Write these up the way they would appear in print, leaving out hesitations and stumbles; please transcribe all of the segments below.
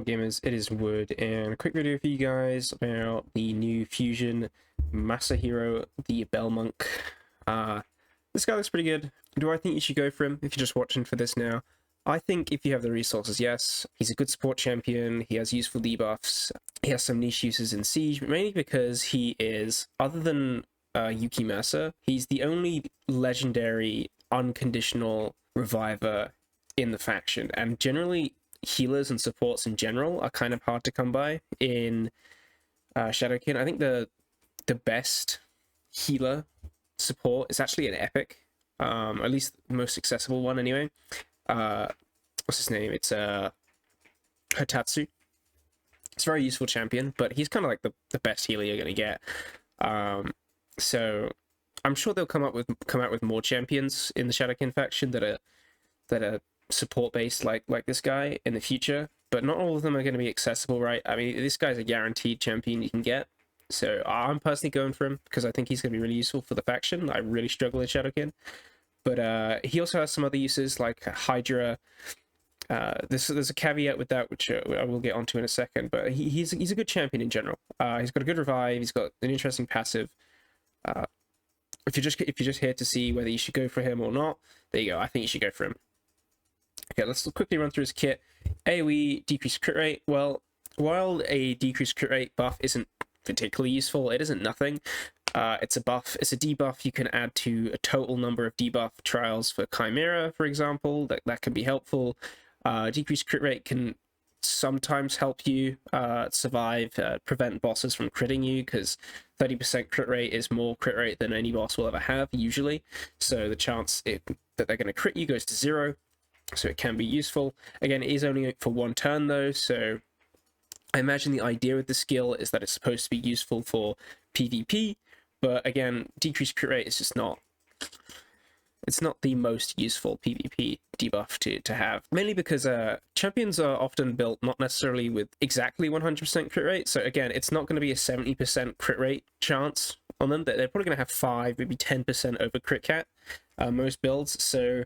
What up, gamers? It is Wood, and a quick video for you guys about the new fusion Musahiro, the Bell Monk. This guy looks pretty good. Do I think you should go for him if you're just watching for this now? I think if you have the resources, yes. He's a good support champion, he has useful debuffs, he has some niche uses in Siege, mainly because he is, other than Yukimasa, he's the only legendary unconditional reviver in the faction, and generally healers and supports in general are kind of hard to come by in Shadowkin. I think the best healer support is actually an epic, at least the most accessible one anyway. What's his name? It's Hotatsu. It's a very useful champion, but he's kind of like the best healer you're gonna get. So I'm sure they'll come out with more champions in the Shadowkin faction that are support based like this guy in the future, but not all of them are going to be accessible, right? I mean, this guy's a guaranteed champion you can get, so I'm personally going for him because I think he's going to be really useful for the faction. I really struggle in Shadowkin, but he also has some other uses like Hydra. There's a caveat with that, which I will get onto in a second, but he's a good champion in general. He's got a good revive, he's got an interesting passive. If you're just here to see whether you should go for him or not, there you go. I think you should go for him. Okay, let's quickly run through his kit. AoE, decreased crit rate. Well, while a decreased crit rate buff isn't particularly useful, it isn't nothing. It's a buff, it's a debuff you can add to a total number of debuff trials for Chimera, for example. That can be helpful. Decreased crit rate can sometimes help you survive, prevent bosses from critting you, because 30% crit rate is more crit rate than any boss will ever have, usually. So the chance that they're going to crit you goes to 0. So it can be useful. Again, it is only for one turn though, so I imagine the idea with the skill is that it's supposed to be useful for PvP, but again, decreased crit rate is just not, it's not the most useful PvP debuff to have, mainly because champions are often built not necessarily with exactly 100% crit rate. So again, it's not going to be a 70% crit rate chance on them. They're probably going to have 5, maybe 10% over crit cap, most builds. So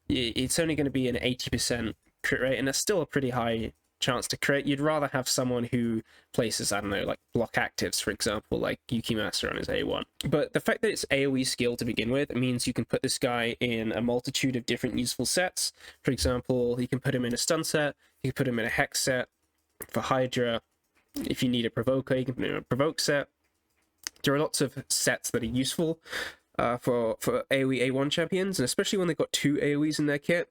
it's only going to be an 80% crit rate, and that's still a pretty high chance to crit. You'd rather have someone who places, I don't know, like block actives, for example, like Yukimasa on his A1. But the fact that it's AoE skill to begin with, it means you can put this guy in a multitude of different useful sets. For example, you can put him in a stun set, you can put him in a hex set. For Hydra, if you need a provoker, you can put him in a provoke set. There are lots of sets that are useful for AoE A1 champions, and especially when they've got 2 AoEs in their kit,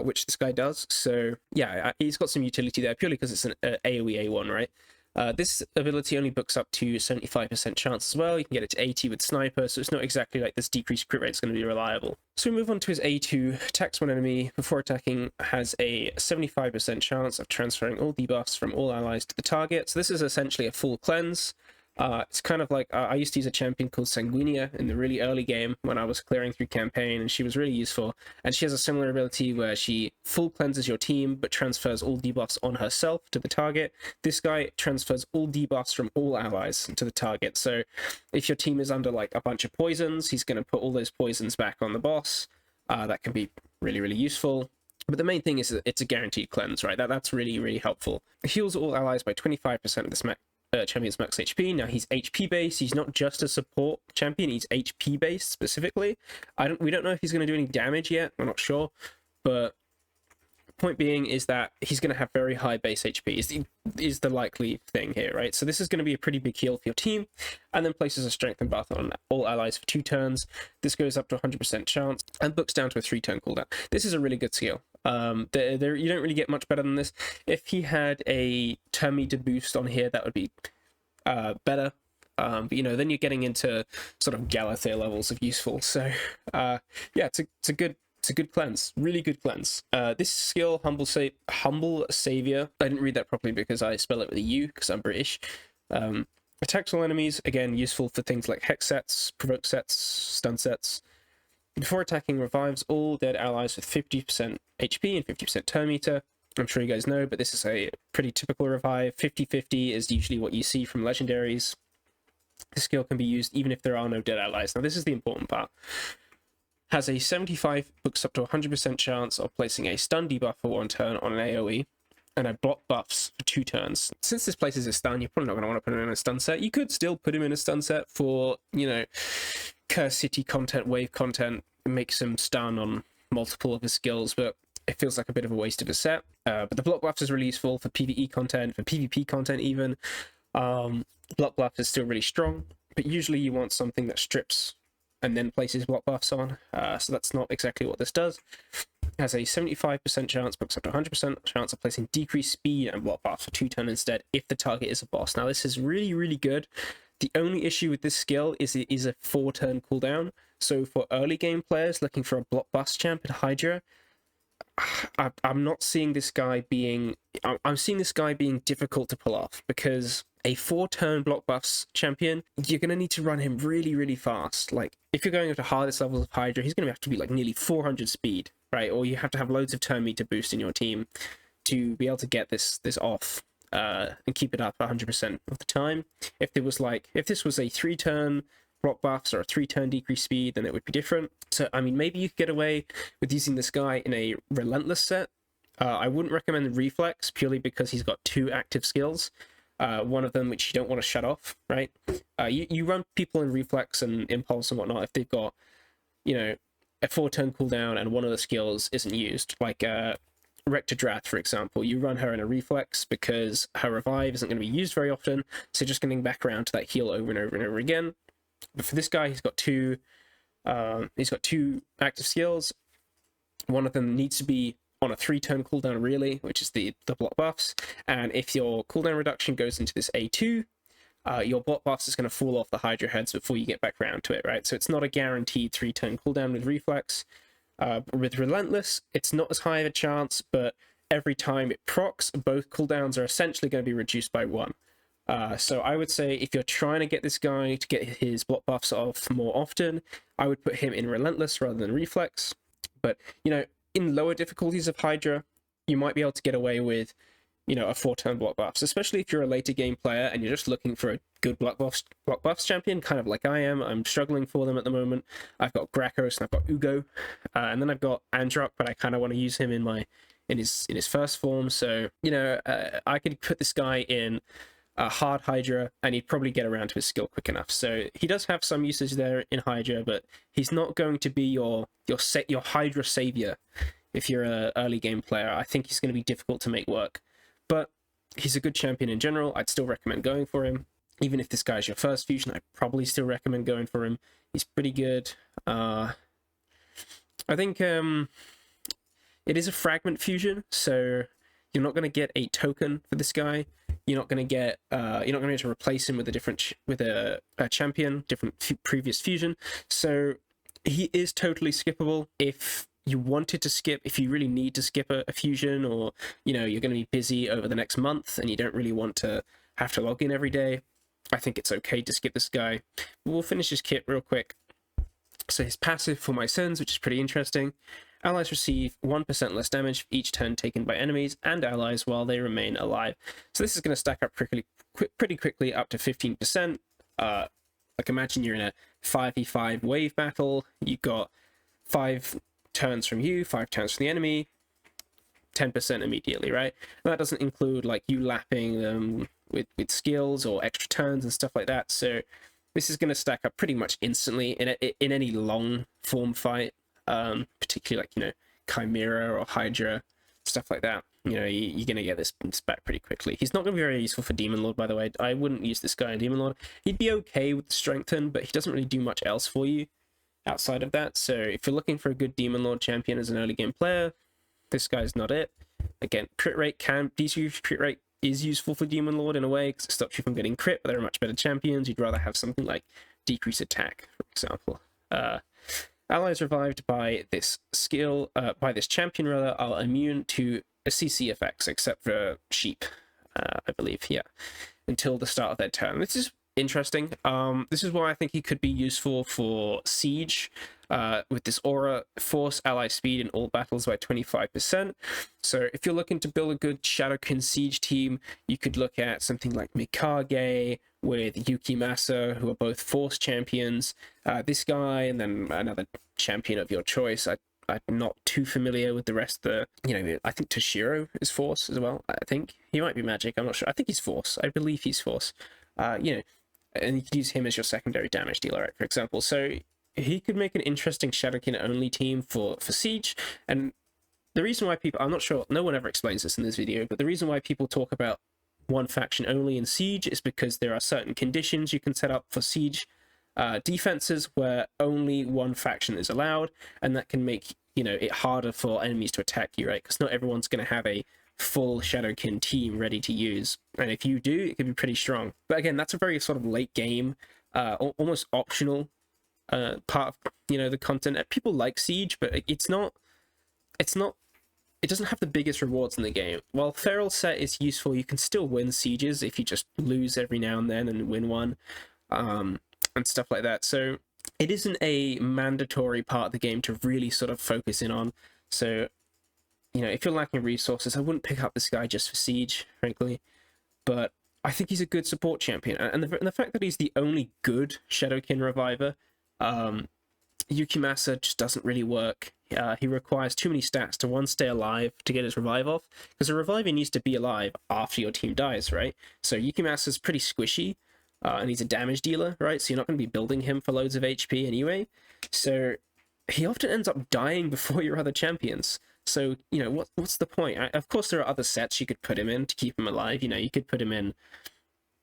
which this guy does. So yeah, he's got some utility there purely because it's an AoE A1, right? This ability only books up to 75% chance as well. You can get it to 80 with Sniper, so it's not exactly like this decreased crit rate is going to be reliable. So we move on to his A2. Attacks one enemy before attacking, has a 75% chance of transferring all debuffs from all allies to the target. So this is essentially a full cleanse. It's kind of like, I used to use a champion called Sanguinia in the really early game when I was clearing through campaign, and she was really useful. And she has a similar ability where she full cleanses your team, but transfers all debuffs on herself to the target. This guy transfers all debuffs from all allies to the target. So if your team is under like a bunch of poisons, he's going to put all those poisons back on the boss. That can be really, really useful. But the main thing is that it's a guaranteed cleanse, right? That's really, really helpful. It heals all allies by 25% of the champion's max HP. Now he's HP based. He's not just a support champion. He's HP based specifically. We don't know if he's going to do any damage yet. I'm not sure. But point being is that he's going to have very high base HP is the likely thing here, right? So this is going to be a pretty big heal for your team, and then places a strengthen buff on all allies for 2 turns. This goes up to 100% chance and books down to a 3-turn cooldown. This is a really good skill. You don't really get much better than this. If he had a turn meter boost on here, that would be better. But you know, then you're getting into sort of Galathea levels of useful. So yeah, it's a good cleanse, really good cleanse. This skill, Humble Savior, I didn't read that properly because I spell it with a U because I'm British. Attacks all enemies, again, useful for things like hex sets, provoke sets, stun sets. Before attacking, revives all dead allies with 50% HP and 50% turn meter. I'm sure you guys know, but this is a pretty typical revive. 50-50 is usually what you see from legendaries. This skill can be used even if there are no dead allies. Now this is the important part. Has a 75, books up to 100% chance of placing a stun debuff for 1 turn on an AoE. and I block buffs for 2 turns. Since this places a stun, you're probably not going to want to put him in a stun set. You could still put him in a stun set for, you know, Curse City content, wave content, make some stun on multiple of his skills, but it feels like a bit of a waste of a set. But the block buffs is really useful for PvE content, for PvP content even. Block buff is still really strong, but usually you want something that strips and then places block buffs on. So that's not exactly what this does. It has a 75% chance, books up to 100% chance of placing decreased speed and block buffs for 2 turns instead if the target is a boss. Now this is really, really good. The only issue with this skill is it is a 4-turn cooldown. So for early game players looking for a block buff champ in Hydra, I'm not seeing this guy being... I'm seeing this guy being difficult to pull off, because a 4-turn block buffs champion, you're going to need to run him really, really fast. Like, if you're going up to hardest levels of Hydra, he's going to have to be like nearly 400 speed, right? Or you have to have loads of turn meter boost in your team to be able to get this off and keep it up 100% of the time. If this was a 3-turn block buffs or a 3-turn decreased speed, then it would be different. So, I mean, maybe you could get away with using this guy in a relentless set. I wouldn't recommend reflex purely because he's got 2 active skills. One of them which you don't want to shut off, right? You run people in reflex and impulse and whatnot if they've got, you know, a 4-turn cooldown and one of the skills isn't used, like Rector Drath, for example. You run her in a reflex because her revive isn't going to be used very often, so just getting back around to that heal over and over and over again. But for this guy, he's got 2 active skills. One of them needs to be on a 3-turn cooldown, really, which is the block buffs. And if your cooldown reduction goes into this A2, your block buffs is going to fall off the Hydra heads before you get back around to it, right? So it's not a guaranteed 3-turn cooldown with reflex. With relentless, it's not as high of a chance, but every time it procs, both cooldowns are essentially going to be reduced by 1. So I would say if you're trying to get this guy to get his block buffs off more often, I would put him in relentless rather than reflex. But, you know, in lower difficulties of Hydra, you might be able to get away with, you know, a 4-turn block buffs, especially if you're a later game player and you're just looking for a good block buffs champion, kind of like I am. I'm struggling for them at the moment. I've got Gracchus and I've got Ugo, and then I've got Androck, but I kind of want to use him in his first form. So, you know, I could put this guy in a hard Hydra, and he'd probably get around to his skill quick enough. So he does have some usage there in Hydra, but he's not going to be your Hydra savior if you're an early game player. I think he's going to be difficult to make work, but he's a good champion in general. I'd still recommend going for him. Even if this guy's your first fusion, I'd probably still recommend going for him. He's pretty good. I think it is a fragment fusion, so you're not going to get a token for this guy. You're not going to get you're not going to be able to replace him with a champion, different previous fusion. So he is totally skippable if you wanted to skip, if you really need to skip a fusion, or, you know, you're going to be busy over the next month and you don't really want to have to log in every day. I think it's okay to skip this guy. We'll finish his kit real quick. So his passive for my sins, which is pretty interesting. Allies receive 1% less damage for each turn taken by enemies and allies while they remain alive. So this is going to stack up pretty quickly up to 15%. Like, imagine you're in a 5v5 wave battle. You've got 5 turns from you, 5 turns from the enemy, 10% immediately, right? And that doesn't include, like, you lapping them with skills or extra turns and stuff like that. So this is going to stack up pretty much instantly in any long form fight. Particularly like, you know, Chimera or Hydra, stuff like that. You know, you're going to get this back pretty quickly. He's not going to be very useful for Demon Lord, by the way. I wouldn't use this guy in Demon Lord. He'd be okay with the Strengthen, but he doesn't really do much else for you outside of that. So if you're looking for a good Demon Lord champion as an early game player, this guy's not it. Again, crit rate is useful for Demon Lord in a way, because it stops you from getting crit, but there are much better champions. You'd rather have something like decrease attack, for example. Allies revived by this skill, by this champion rather, are immune to CC effects, except for Sheep, I believe, yeah, until the start of their turn. This is interesting. This is why I think he could be useful for Siege, with this aura. Force ally speed in all battles by 25%. So if you're looking to build a good Shadowkin Siege team, you could look at something like Mikage with Yukimasa, who are both Force champions. This guy, and then another champion of your choice. I'm not too familiar with the rest of the, you know, I think Toshiro is Force as well. I think he might be Magic. I'm not sure. I think he's Force. I believe he's Force. You know, and you could use him as your secondary damage dealer, right, for example. So he could make an interesting Shadowkin only team for Siege. And the reason why people, I'm not sure, no one ever explains this in this video, but the reason why people talk about one faction only in Siege is because there are certain conditions you can set up for Siege defenses where only one faction is allowed, and that can make, you know, it harder for enemies to attack you, right? Because not everyone's going to have a full Shadowkin team ready to use, and if you do, it can be pretty strong. But again, that's a very sort of late game, almost optional part of, you know, the content. People like Siege, but it doesn't have the biggest rewards in the game. While Feral Set is useful, you can still win sieges if you just lose every now and then and win one, and stuff like that. So it isn't a mandatory part of the game to really sort of focus in on. So, you know, if you're lacking resources, I wouldn't pick up this guy just for Siege, frankly. But I think he's a good support champion. And the fact that he's the only good Shadowkin reviver, Yukimasa just doesn't really work. He requires too many stats to, one, stay alive to get his revive off, because a reviver needs to be alive after your team dies, right? So Yukimasa's pretty squishy, and he's a damage dealer, right? So you're not going to be building him for loads of HP anyway. So he often ends up dying before your other champions. So, you know, what's the point? Of course, there are other sets you could put him in to keep him alive. You know, you could put him in,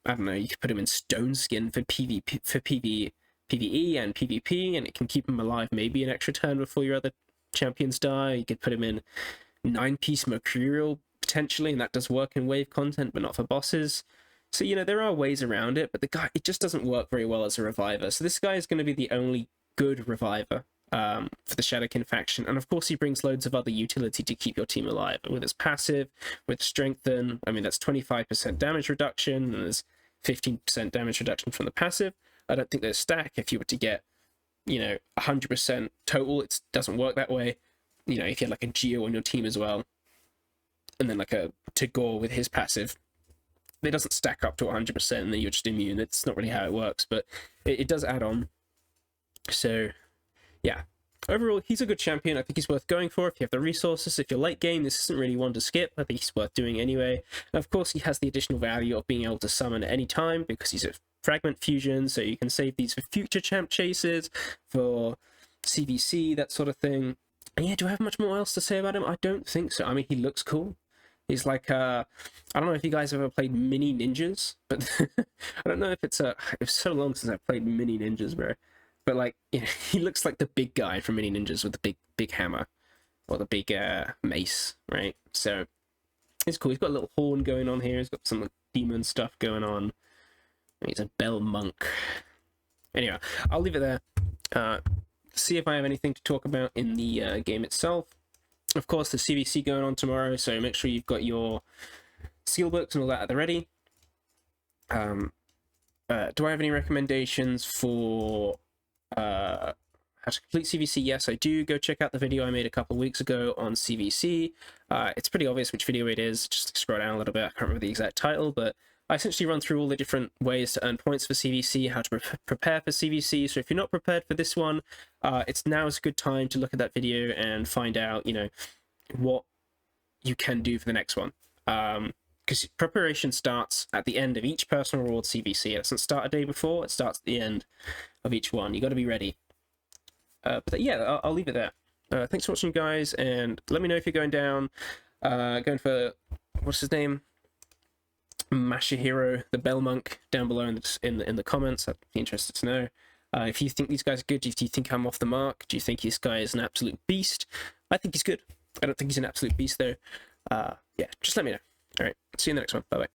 I don't know, you could put him in Stone Skin for PvP, for PvE and PvP, and it can keep him alive maybe an extra turn before your other champions die. You could put him in 9-piece Mercurial potentially, and that does work in wave content, but not for bosses. So, you know, there are ways around it, but the guy, it just doesn't work very well as a reviver. So this guy is going to be the only good reviver for the Shadowkin faction. And of course, he brings loads of other utility to keep your team alive. With his passive, with Strengthen, I mean, that's 25% damage reduction, and there's 15% damage reduction from the passive. I don't think there's stack. If you were to get, you know, 100% total, it doesn't work that way. You know, if you had like a Geo on your team as well, and then like a Tagore with his passive, it doesn't stack up to 100%, and then you're just immune. It's not really how it works, but it does add on. So, yeah. Overall, he's a good champion. I think he's worth going for if you have the resources. If you're late game, this isn't really one to skip. I think he's worth doing anyway. And of course, he has the additional value of being able to summon at any time, because he's a fragment fusion, so you can save these for future champ chases, for CVC, that sort of thing. And yeah, do I have much more else to say about him? I don't think so. I mean, he looks cool. He's like, I don't know if you guys have ever played Mini Ninjas, but I don't know if it's so long since I've played Mini Ninjas, bro. But like, you know, he looks like the big guy from Mini Ninjas with the big hammer, or the big mace, right? So it's cool. He's got a little horn going on here. He's got some like, demon stuff going on. He's a bell monk. Anyway, I'll leave it there. See if I have anything to talk about in the game itself. Of course, the CVC going on tomorrow, so make sure you've got your steelbooks and all that at the ready. Do I have any recommendations for how to complete CVC? Yes, I do. Go check out the video I made a couple of weeks ago on CVC. It's pretty obvious which video it is. Just scroll down a little bit. I can't remember the exact title, but I essentially run through all the different ways to earn points for CVC, how to prepare for CVC. So if you're not prepared for this one, it's now is a good time to look at that video and find out, you know, what you can do for the next one. Because preparation starts at the end of each personal reward CVC. It doesn't start a day before, it starts at the end of each one. You got to be ready. But yeah, I'll leave it there. Thanks for watching, guys, and let me know if you're going down, going for, what's his name? Musahiro, the Bell Monk, down below in the comments. I'd be interested to know. If you think these guys are good, do you think I'm off the mark? Do you think this guy is an absolute beast? I think he's good. I don't think he's an absolute beast, though. Yeah, just let me know. All right, see you in the next one. Bye-bye.